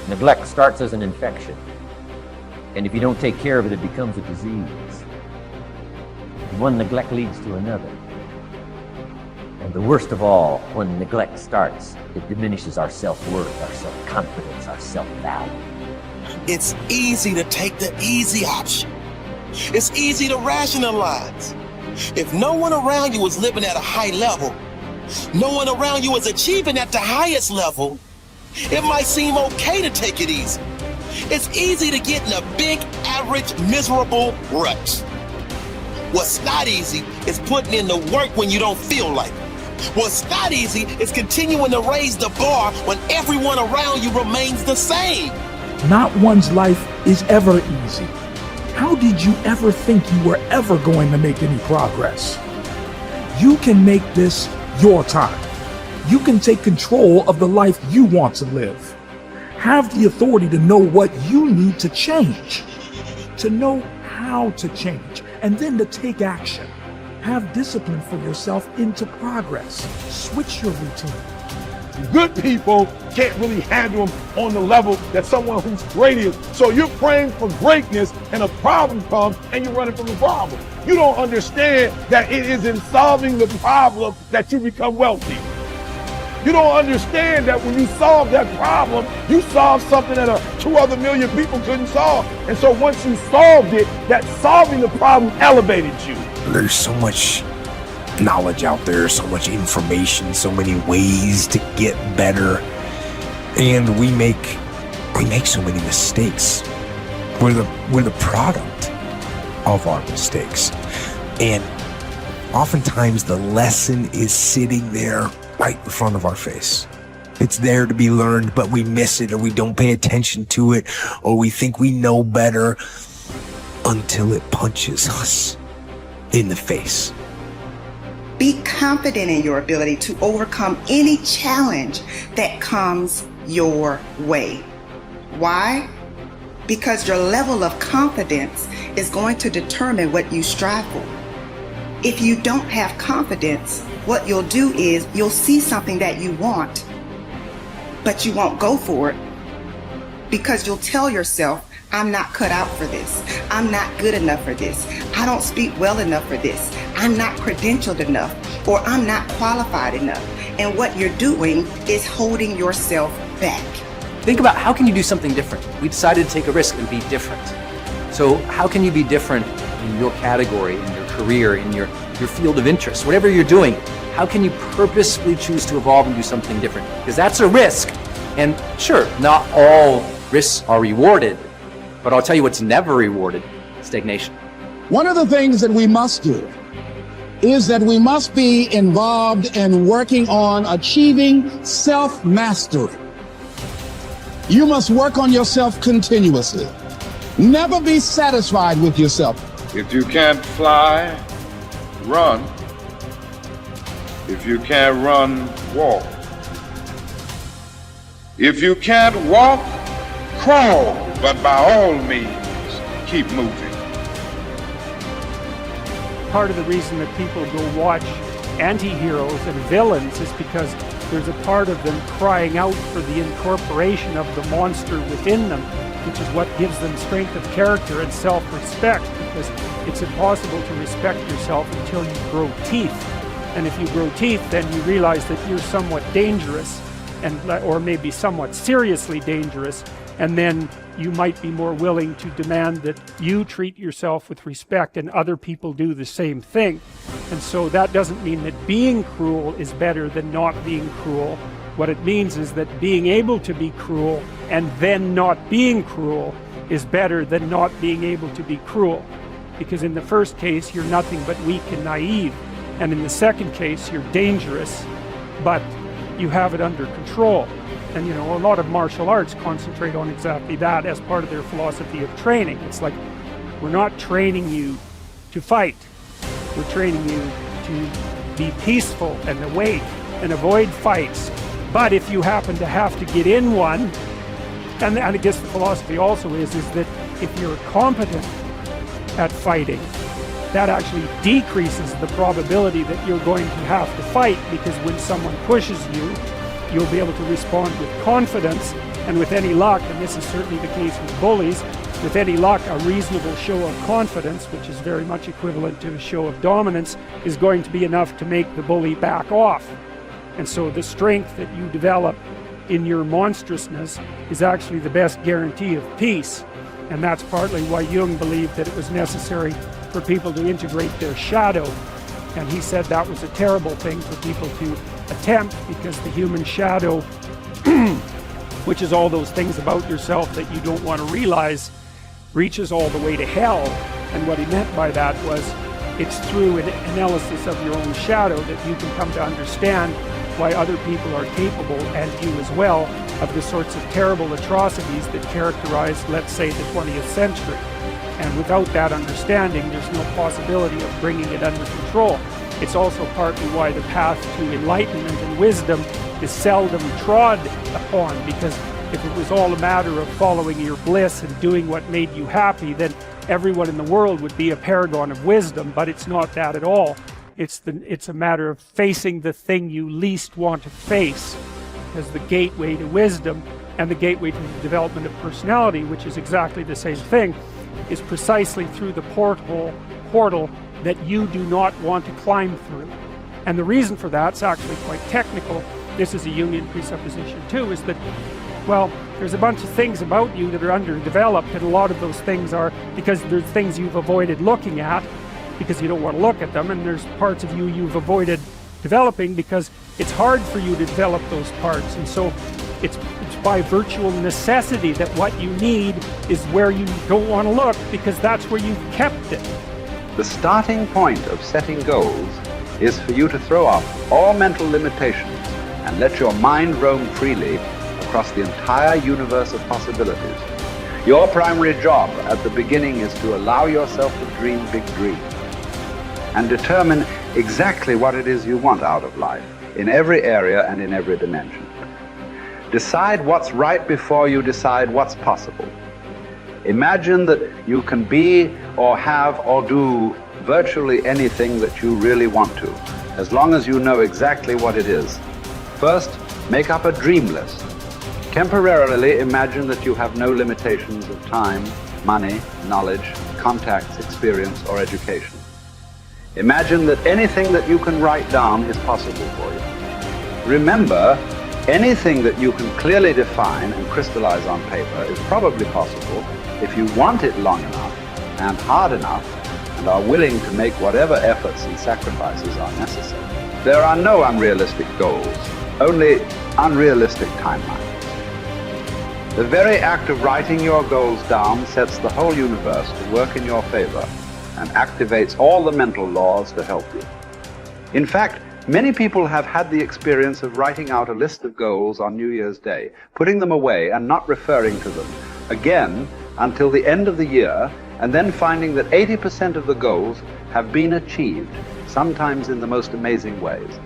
Neglect starts as an infection, and if you don't take care of it, it becomes a disease. And one neglect leads to another. And the worst of all, when neglect starts, it diminishes our self-worth, our self-confidence, our self-value. It's easy to take the easy option. It's easy to rationalize. If no one around you is living at a high level, no one around you is achieving at the highest level, it might seem okay to take it easy. It's easy to get in a big, average, miserable rut. What's not easy is putting in the work when you don't feel like it. What's not easy is continuing to raise the bar when everyone around you remains the same. Not one's life is ever easy. How did you ever think you were ever going to make any progress? You can make this your time. You can take control of the life you want to live. Have the authority to know what you need to change, to know how to change, and then to take action. Have discipline for yourself into progress. Switch your routine. Good people can't really handle them on the level that someone who's great is. So you're praying for greatness and a problem comes and you're running from the problem. You don't understand that it is in solving the problem that you become wealthy. You don't understand that when you solve that problem, you solve something that 2 other million people couldn't solve. And so once you solved it, that solving the problem elevated you. There's so much knowledge out there, so much information, so many ways to get better, and we make so many mistakes. We're the product of our mistakes, and oftentimes the lesson is sitting there right in front of our face. It's there to be learned, but we miss it, or we don't pay attention to it, or we think we know better until it punches us in the face. Be confident in your ability to overcome any challenge that comes your way. Why? Because your level of confidence is going to determine what you strive for. If you don't have confidence, what you'll do is you'll see something that you want, but you won't go for it because you'll tell yourself, I'm not cut out for this. I'm not good enough for this. I don't speak well enough for this. I'm not credentialed enough, or I'm not qualified enough. And what you're doing is holding yourself back. Think about how can you do something different? We decided to take a risk and be different. So how can you be different in your category, in your career, in your field of interest, whatever you're doing? How can you purposefully choose to evolve and do something different? Because that's a risk. And sure, not all risks are rewarded, but I'll tell you what's never rewarded: stagnation. One of the things that we must do is that we must be involved in working on achieving self-mastery. You must work on yourself continuously. Never be satisfied with yourself. If you can't fly, run. If you can't run, walk. If you can't walk, crawl. But by all means, keep moving. Part of the reason that people go watch anti-heroes and villains is because there's a part of them crying out for the incorporation of the monster within them, which is what gives them strength of character and self-respect, because it's impossible to respect yourself until you grow teeth. And if you grow teeth, then you realize that you're somewhat dangerous, or maybe somewhat seriously dangerous, and then you might be more willing to demand that you treat yourself with respect and other people do the same thing. And so that doesn't mean that being cruel is better than not being cruel. What it means is that being able to be cruel and then not being cruel is better than not being able to be cruel. Because in the first case, you're nothing but weak and naive. And in the second case, you're dangerous, but you have it under control. And a lot of martial arts concentrate on exactly that as part of their philosophy of training. It's like, we're not training you to fight. We're training you to be peaceful and awake and avoid fights. But if you happen to have to get in one, and I guess the philosophy also is that if you're competent at fighting, that actually decreases the probability that you're going to have to fight, because when someone pushes you, you'll be able to respond with confidence, and with any luck, and this is certainly the case with bullies, with any luck, a reasonable show of confidence, which is very much equivalent to a show of dominance, is going to be enough to make the bully back off. And so the strength that you develop in your monstrousness is actually the best guarantee of peace. And that's partly why Jung believed that it was necessary for people to integrate their shadow. And he said that was a terrible thing for people to attempt, because the human shadow, which is all those things about yourself that you don't want to realize, reaches all the way to hell. And what he meant by that was, it's through an analysis of your own shadow that you can come to understand why other people are capable, and you as well, of the sorts of terrible atrocities that characterize, let's say, the 20th century. And without that understanding, there's no possibility of bringing it under control. It's also partly why the path to enlightenment and wisdom is seldom trod upon, because if it was all a matter of following your bliss and doing what made you happy, then everyone in the world would be a paragon of wisdom. But it's not that at all. It's a matter of facing the thing you least want to face as the gateway to wisdom, and the gateway to the development of personality, which is exactly the same thing, is precisely through the portal that you do not want to climb through. And the reason for that's actually quite technical. This is a Jungian presupposition too, is that, well, there's a bunch of things about you that are underdeveloped, and a lot of those things are because there's things you've avoided looking at because you don't want to look at them, and there's parts of you you've avoided developing because it's hard for you to develop those parts. And so it's by virtual necessity that what you need is where you don't want to look, because that's where you've kept it. The starting point of setting goals is for you to throw off all mental limitations and let your mind roam freely across the entire universe of possibilities. Your primary job at the beginning is to allow yourself to dream big dreams and determine exactly what it is you want out of life, in every area and in every dimension. Decide what's right before you decide what's possible. Imagine that you can be or have or do virtually anything that you really want to, as long as you know exactly what it is. First, make up a dream list. Temporarily imagine that you have no limitations of time, money, knowledge, contacts, experience, or education. Imagine that anything that you can write down is possible for you. Remember, anything that you can clearly define and crystallize on paper is probably possible if you want it long enough and hard enough and are willing to make whatever efforts and sacrifices are necessary. There are no unrealistic goals, only unrealistic timelines. The very act of writing your goals down sets the whole universe to work in your favor and activates all the mental laws to help you. In fact, many people have had the experience of writing out a list of goals on New Year's Day, putting them away and not referring to them again until the end of the year, and then finding that 80% of the goals have been achieved, sometimes in the most amazing ways.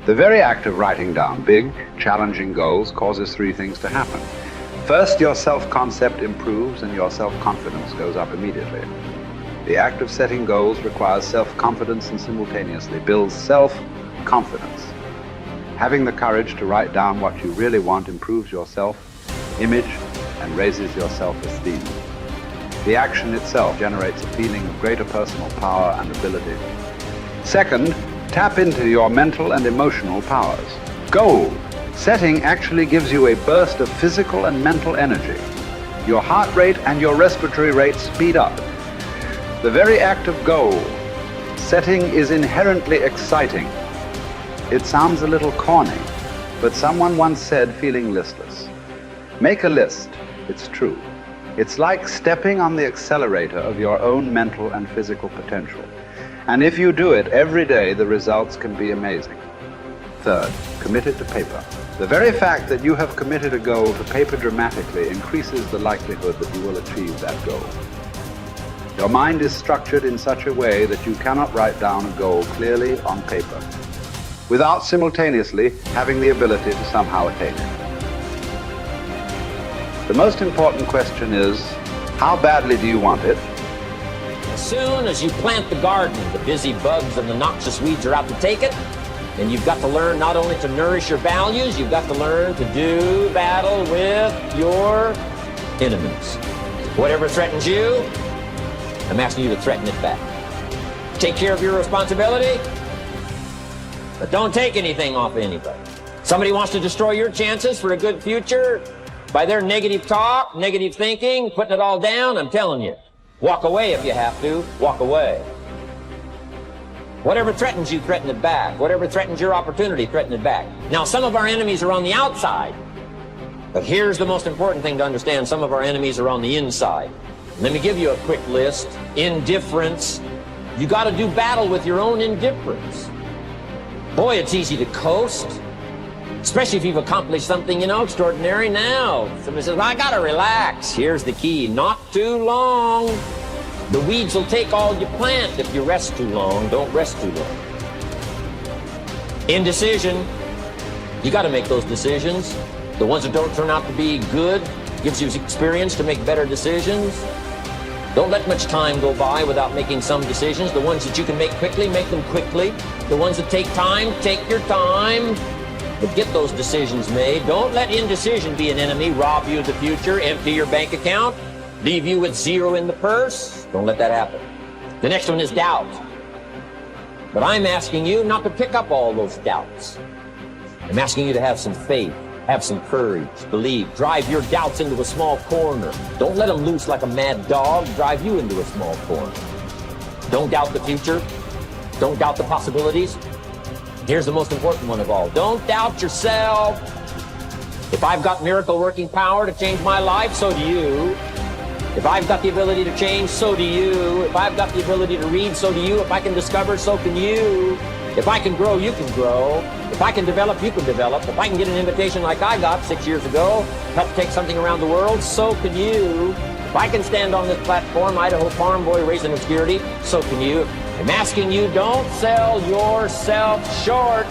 The very act of writing down big, challenging goals causes three things to happen. First, your self-concept improves and your self-confidence goes up immediately. The act of setting goals requires self-confidence and simultaneously builds self-confidence. Having the courage to write down what you really want improves your self-image and raises your self-esteem. The action itself generates a feeling of greater personal power and ability. Second, tap into your mental and emotional powers. Goal setting actually gives you a burst of physical and mental energy. Your heart rate and your respiratory rate speed up. The very act of goal setting is inherently exciting. It sounds a little corny, but someone once said, feeling listless. Make a list, it's true. It's like stepping on the accelerator of your own mental and physical potential. And if you do it every day, the results can be amazing. Third, commit it to paper. The very fact that you have committed a goal to paper dramatically increases the likelihood that you will achieve that goal. Your mind is structured in such a way that you cannot write down a goal clearly on paper without simultaneously having the ability to somehow attain it. The most important question is, how badly do you want it? As soon as you plant the garden, the busy bugs and the noxious weeds are out to take it. And you've got to learn not only to nourish your values, you've got to learn to do battle with your enemies. Whatever threatens you, I'm asking you to threaten it back. Take care of your responsibility, but don't take anything off of anybody. Somebody wants to destroy your chances for a good future by their negative talk, negative thinking, putting it all down. I'm telling you, walk away if you have to. Walk away. Whatever threatens you, threaten it back. Whatever threatens your opportunity, threaten it back. Now, some of our enemies are on the outside, but here's the most important thing to understand. Some of our enemies are on the inside. Let me give you a quick list. Indifference. You got to do battle with your own indifference. Boy, it's easy to coast, especially if you've accomplished something, extraordinary. Now, somebody says, I got to relax. Here's the key. Not too long. The weeds will take all you plant if you rest too long. Don't rest too long. Indecision. You got to make those decisions. The ones that don't turn out to be good gives you experience to make better decisions. Don't let much time go by without making some decisions. The ones that you can make quickly, make them quickly. The ones that take time, take your time. But get those decisions made. Don't let indecision be an enemy, rob you of the future, empty your bank account, leave you with zero in the purse. Don't let that happen. The next one is doubt. But I'm asking you not to pick up all those doubts. I'm asking you to have some faith. Have some courage, believe, drive your doubts into a small corner. Don't let them loose like a mad dog, drive you into a small corner. Don't doubt the future. Don't doubt the possibilities. Here's the most important one of all. Don't doubt yourself. If I've got miracle working power to change my life, so do you. If I've got the ability to change, so do you. If I've got the ability to read, so do you. If I can discover, so can you. If I can grow, you can grow. If I can develop, you can develop. If I can get an invitation like I got 6 years ago, help take something around the world, so can you. If I can stand on this platform, Idaho farm boy raising obscurity, so can you. I'm asking you, don't sell yourself short.